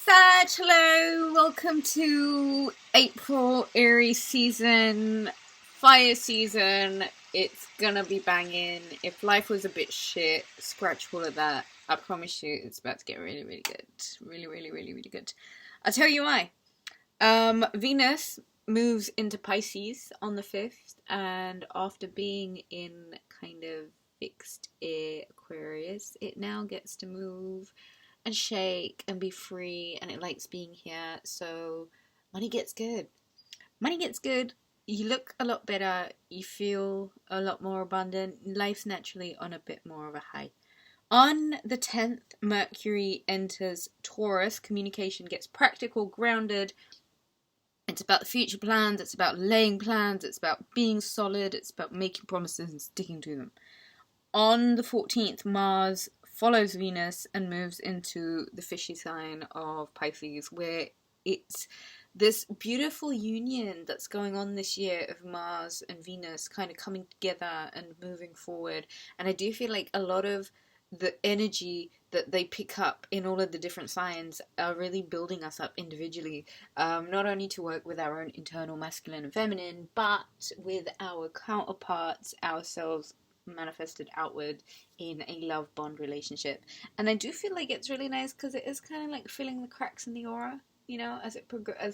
Sag, hello, welcome to April Aries season, fire season. It's gonna be banging. If life was a bit shit, scratch all of that. I promise you it's about to get really, really good. Really, really, really, really good. I'll tell you why. Venus moves into Pisces on the 5th, and after being in kind of fixed air Aquarius, it now gets to move and shake and be free, and it likes being here. So money gets good. Money gets good. You look a lot better. You feel a lot more abundant. Life's naturally on a bit more of a high. On the 10th, Mercury enters Taurus. Communication gets practical, grounded. It's about the future plans. It's about laying plans. It's about being solid. It's about making promises and sticking to them. On the 14th, Mars follows Venus and moves into the fishy sign of Pisces, where it's this beautiful union that's going on this year of Mars and Venus kind of coming together and moving forward. And I do feel like a lot of the energy that they pick up in all of the different signs are really building us up individually, not only to work with our own internal masculine and feminine, but with our counterparts, ourselves, manifested outward in a love bond relationship. And I do feel like it's really nice because it is kind of like filling the cracks in the aura, you know, as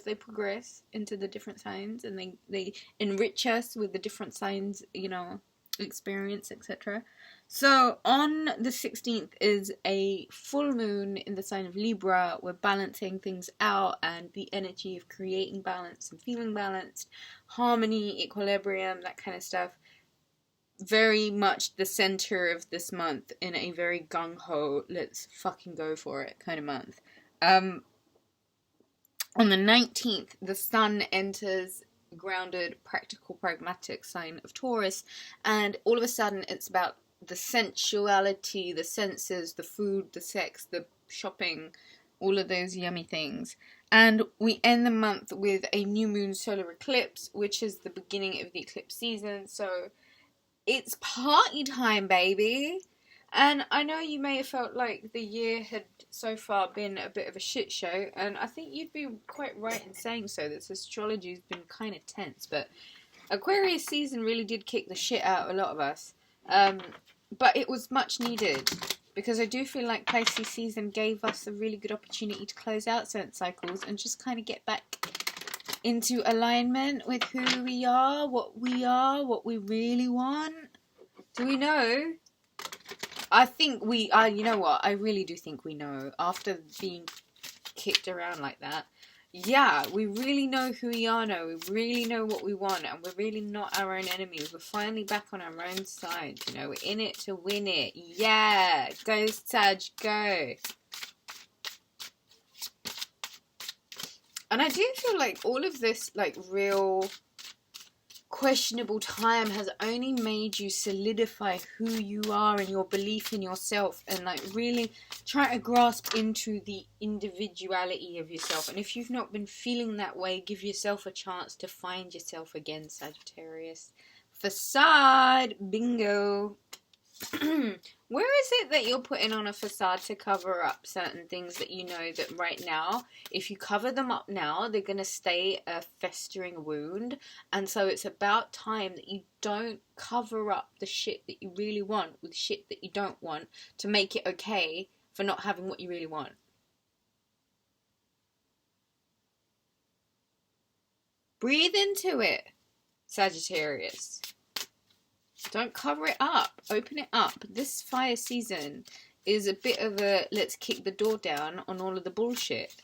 they progress into the different signs, and they enrich us with the different signs, you know, experience, etc. So on the 16th is a full moon in the sign of Libra. We're balancing things out, and the energy of creating balance and feeling balanced, harmony, equilibrium, that kind of stuff, very much the center of this month, in a very gung-ho, let's fucking go for it kind of month. On the 19th, the sun enters grounded, practical, pragmatic sign of Taurus, and all of a sudden it's about the sensuality, the senses, the food, the sex, the shopping, all of those yummy things. And we end the month with a new moon solar eclipse, which is the beginning of the eclipse season, so it's party time, baby. And I know you may have felt like the year had so far been a bit of a shit show, and I think you'd be quite right in saying so. This astrology's been kind of tense, but Aquarius season really did kick the shit out of a lot of us. But it was much needed, because I do feel like Pisces season gave us a really good opportunity to close out certain cycles and just kind of get back into alignment with who we are, what we really want. Do we know? I think we are. You know what? I really do think we know. After being kicked around like that, yeah, we really know who we are now. We really know what we want, and we're really not our own enemies. We're finally back on our own side. You know, we're in it to win it. Yeah, go Sag, go. And I do feel like all of this, like, real questionable time has only made you solidify who you are and your belief in yourself, and, like, really try to grasp into the individuality of yourself. And if you've not been feeling that way, give yourself a chance to find yourself again, Sagittarius. Facade, bingo. Where is it that you're putting on a facade to cover up certain things that you know that right now, if you cover them up now, they're going to stay a festering wound? And so it's about time that you don't cover up the shit that you really want with shit that you don't want, to make it okay for not having what you really want. Breathe into it, Sagittarius. Don't cover it up. Open it up. This fire season is a bit of a let's kick the door down on all of the bullshit.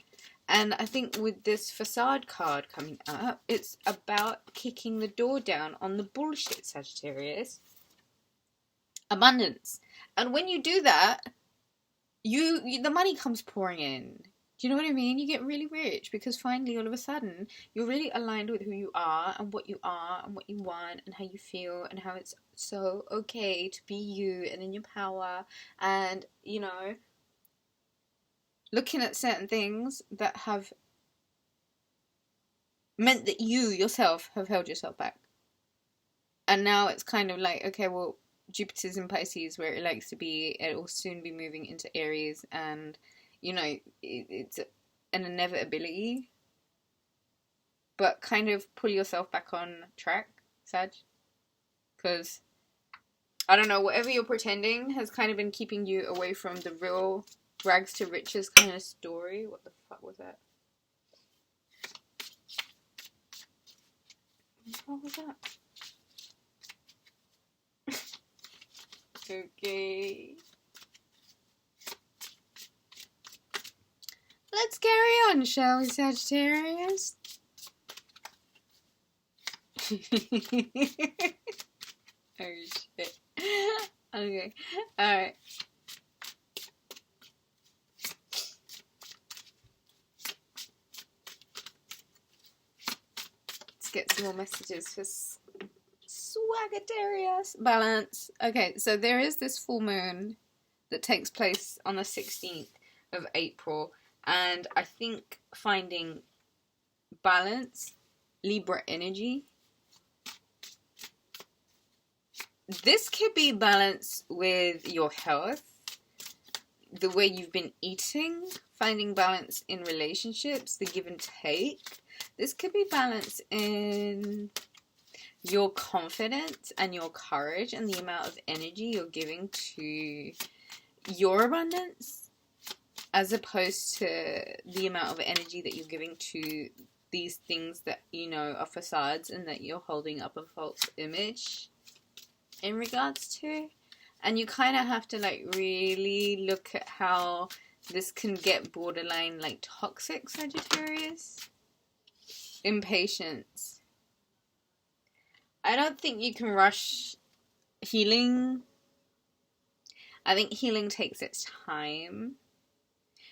And I think with this facade card coming up, it's about kicking the door down on the bullshit, Sagittarius. Abundance. And when you do that, you the money comes pouring in. Do you know what I mean? You get really rich because finally, all of a sudden, you're really aligned with who you are and what you want and how you feel and how it's so okay to be you and in your power, and, you know, looking at certain things that have meant that you yourself have held yourself back. And now it's kind of like, okay, well, Jupiter's in Pisces where it likes to be. It will soon be moving into Aries, and you know, it's an inevitability, but kind of pull yourself back on track, Sag. Because, I don't know, whatever you're pretending has kind of been keeping you away from the real rags to riches kind of story. What the fuck was that? What was that? Okay. Let's carry on, shall we, Sagittarius? Oh shit. Okay. Alright. Let's get some more messages for Sagittarius. Balance. Okay, so there is this full moon that takes place on the 16th of April, and I think finding balance, Libra energy. This could be balance with your health, the way you've been eating, finding balance in relationships, the give and take. This could be balance in your confidence and your courage and the amount of energy you're giving to your abundance, as opposed to the amount of energy that you're giving to these things that, you know, are facades and that you're holding up a false image in regards to. And you kind of have to like really look at how this can get borderline like toxic, Sagittarius. Impatience. I don't think you can rush healing. I think healing takes its time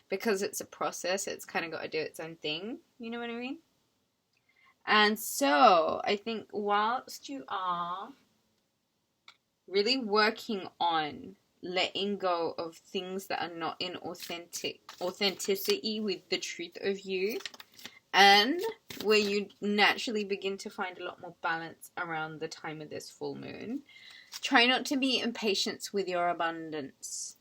because it's a process. It's kind of got to do its own thing. You know what I mean? And so I think whilst you are really working on letting go of things that are not in authenticity with the truth of you, and where you naturally begin to find a lot more balance around the time of this full moon, try not to be impatient with your abundance.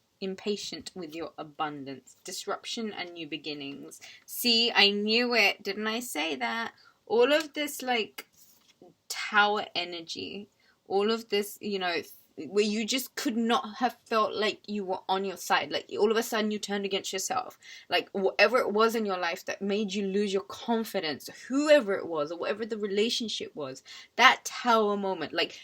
Disruption and new beginnings. See, I knew it. Didn't I say that? All of this like tower energy, all of this, you know, where you just could not have felt like you were on your side. Like all of a sudden you turned against yourself. Like whatever it was in your life that made you lose your confidence, whoever it was or whatever the relationship was, that tower moment, like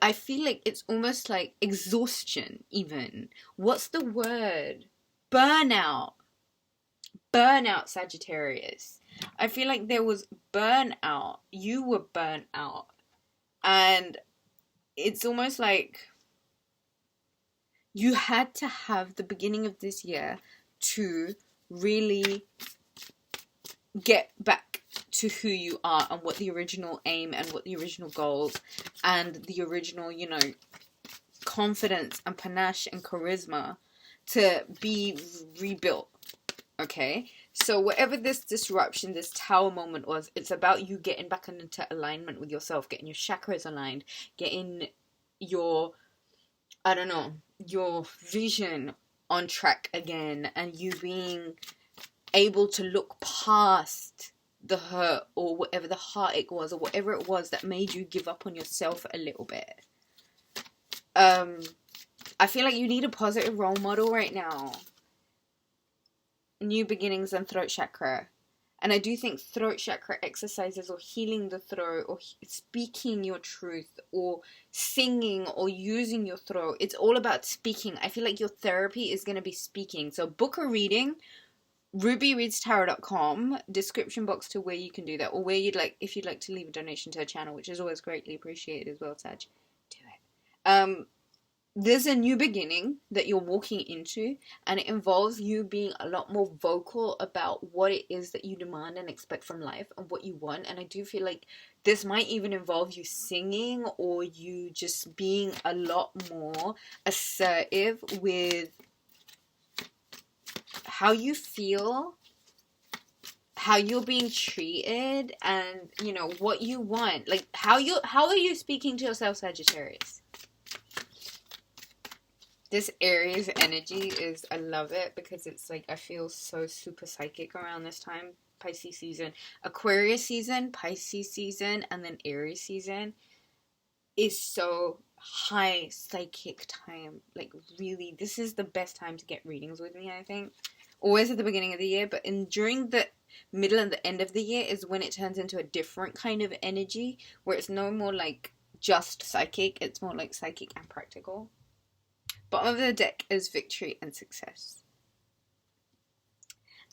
I feel like it's almost like exhaustion even. What's the word? Burnout. Burnout, Sagittarius. I feel like there was burnout. You were burnt out. And it's almost like you had to have the beginning of this year to really get back to who you are and what the original aim and what the original goals and the original, you know, confidence and panache and charisma to be rebuilt. Okay? So whatever this disruption, this tower moment was, it's about you getting back into alignment with yourself, getting your chakras aligned, getting your, I don't know, your vision on track again, and you being able to look past the hurt or whatever the heartache was or whatever it was that made you give up on yourself a little bit. I feel like you need a positive role model right now. New beginnings and throat chakra. And I do think throat chakra exercises or healing the throat or speaking your truth or singing or using your throat, it's all about speaking. I feel like your therapy is going to be speaking. So book a reading, Rubyreadstarot.com, description box to where you can do that, or where you'd like, if you'd like to leave a donation to the channel, which is always greatly appreciated as well, Sag. Do it. There's a new beginning that you're walking into, and it involves you being a lot more vocal about what it is that you demand and expect from life and what you want. And I do feel like this might even involve you singing or you just being a lot more assertive with how you feel, how you're being treated, and, you know, what you want. Like, how are you speaking to yourself, Sagittarius? This Aries energy is, I love it because it's like, I feel so super psychic around this time. Pisces season, Aquarius season, Pisces season, and then Aries season is so high psychic time. Like, really, this is the best time to get readings with me, I think. Always at the beginning of the year, but during the middle and the end of the year is when it turns into a different kind of energy, where it's no more like just psychic, it's more like psychic and practical. Bottom of the deck is victory and success.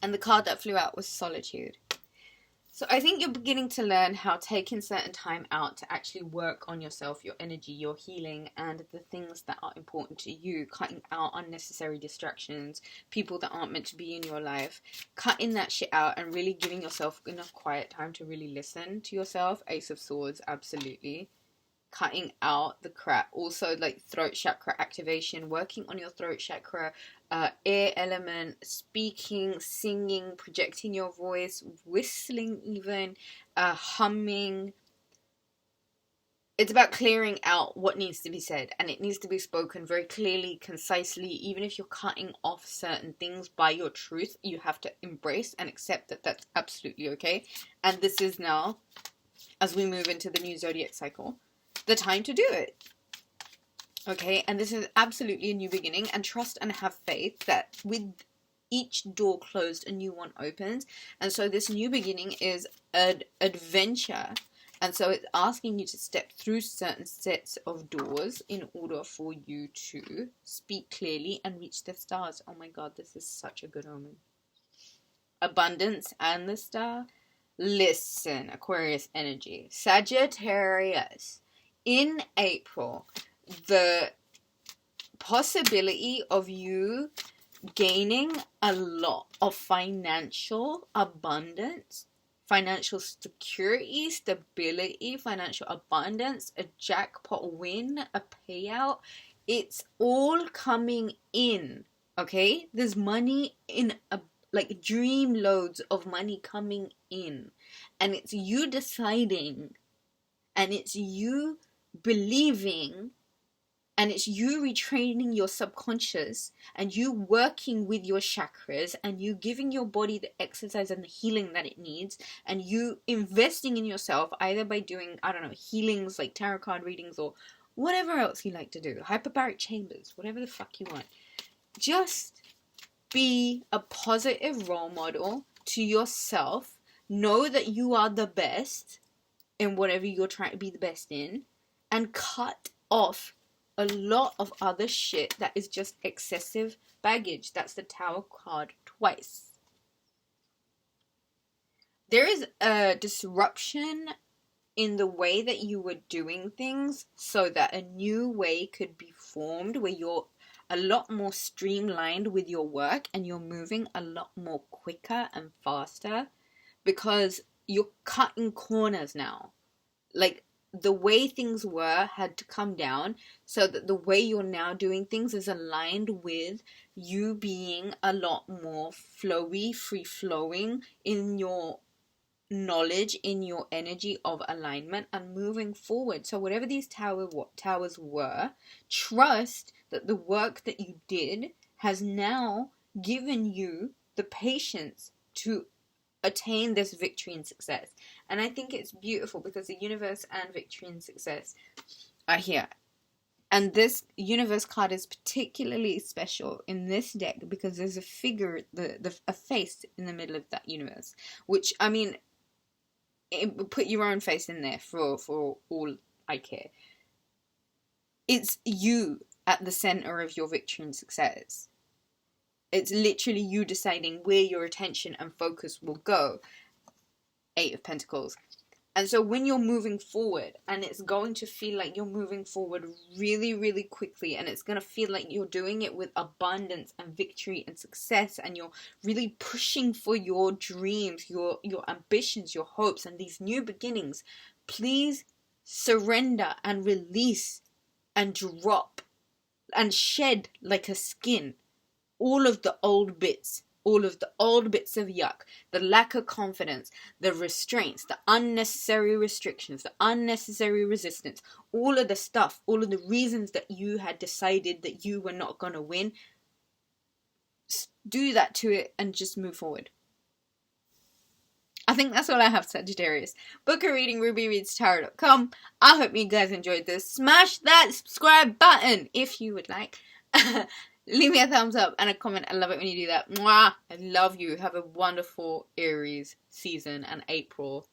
And the card that flew out was solitude. So I think you're beginning to learn how taking certain time out to actually work on yourself, your energy, your healing, and the things that are important to you, cutting out unnecessary distractions, people that aren't meant to be in your life, cutting that shit out and really giving yourself enough quiet time to really listen to yourself. Ace of Swords, absolutely. Cutting out the crap. Also, like, throat chakra activation, working on your throat chakra, air element, speaking, singing, projecting your voice, whistling even, humming. It's about clearing out what needs to be said, and it needs to be spoken very clearly, concisely. Even if you're cutting off certain things by your truth, you have to embrace and accept that that's absolutely okay. And this is now, as we move into the new zodiac cycle, the time to do it. Okay, and this is absolutely a new beginning, and trust and have faith that with each door closed, a new one opens. And so this new beginning is an adventure, and so it's asking you to step through certain sets of doors in order for you to speak clearly and reach the stars. Oh my god, this is such a good omen. Abundance and the star. Listen, Aquarius energy. Sagittarius. In April, the possibility of you gaining a lot of financial abundance, financial security, stability, financial abundance, a jackpot win, a payout, it's all coming in, okay? There's money in like dream loads of money coming in, and it's you deciding, and it's you believing, and it's you retraining your subconscious, and you working with your chakras, and you giving your body the exercise and the healing that it needs, and you investing in yourself either by doing, I don't know, healings like tarot card readings or whatever else you like to do, hyperbaric chambers, whatever the fuck you want. Just be a positive role model to yourself. Know that you are the best in whatever you're trying to be the best in, and cut off a lot of other shit that is just excessive baggage. That's the Tower card twice. There is a disruption in the way that you were doing things so that a new way could be formed where you're a lot more streamlined with your work and you're moving a lot more quicker and faster because you're cutting corners now. Like, the way things were had to come down so that the way you're now doing things is aligned with you being a lot more flowy, free-flowing in your knowledge, in your energy of alignment and moving forward. So whatever these towers were, trust that the work that you did has now given you the patience to attain this victory and success. And I think it's beautiful because the universe and victory and success are here. And this universe card is particularly special in this deck because there's a figure, a face in the middle of that universe, which, I mean, put your own face in there for all I care. It's you at the center of your victory and success. It's literally you deciding where your attention and focus will go. 8 of Pentacles. And so when you're moving forward, and it's going to feel like you're moving forward really, really quickly, and it's going to feel like you're doing it with abundance and victory and success, and you're really pushing for your dreams, your ambitions, your hopes, and these new beginnings, please surrender and release and drop and shed like a skin all of the old bits all of the old bits of yuck, the lack of confidence, the restraints, the unnecessary restrictions, the unnecessary resistance, all of the stuff, all of the reasons that you had decided that you were not going to win. Do that to it and just move forward. I think that's all I have, Sagittarius. Book a reading, rubyreadstarot.com. I hope you guys enjoyed this. Smash that subscribe button if you would like. Leave me a thumbs up and a comment. I love it when you do that. Mwah! I love you. Have a wonderful Aries season and April.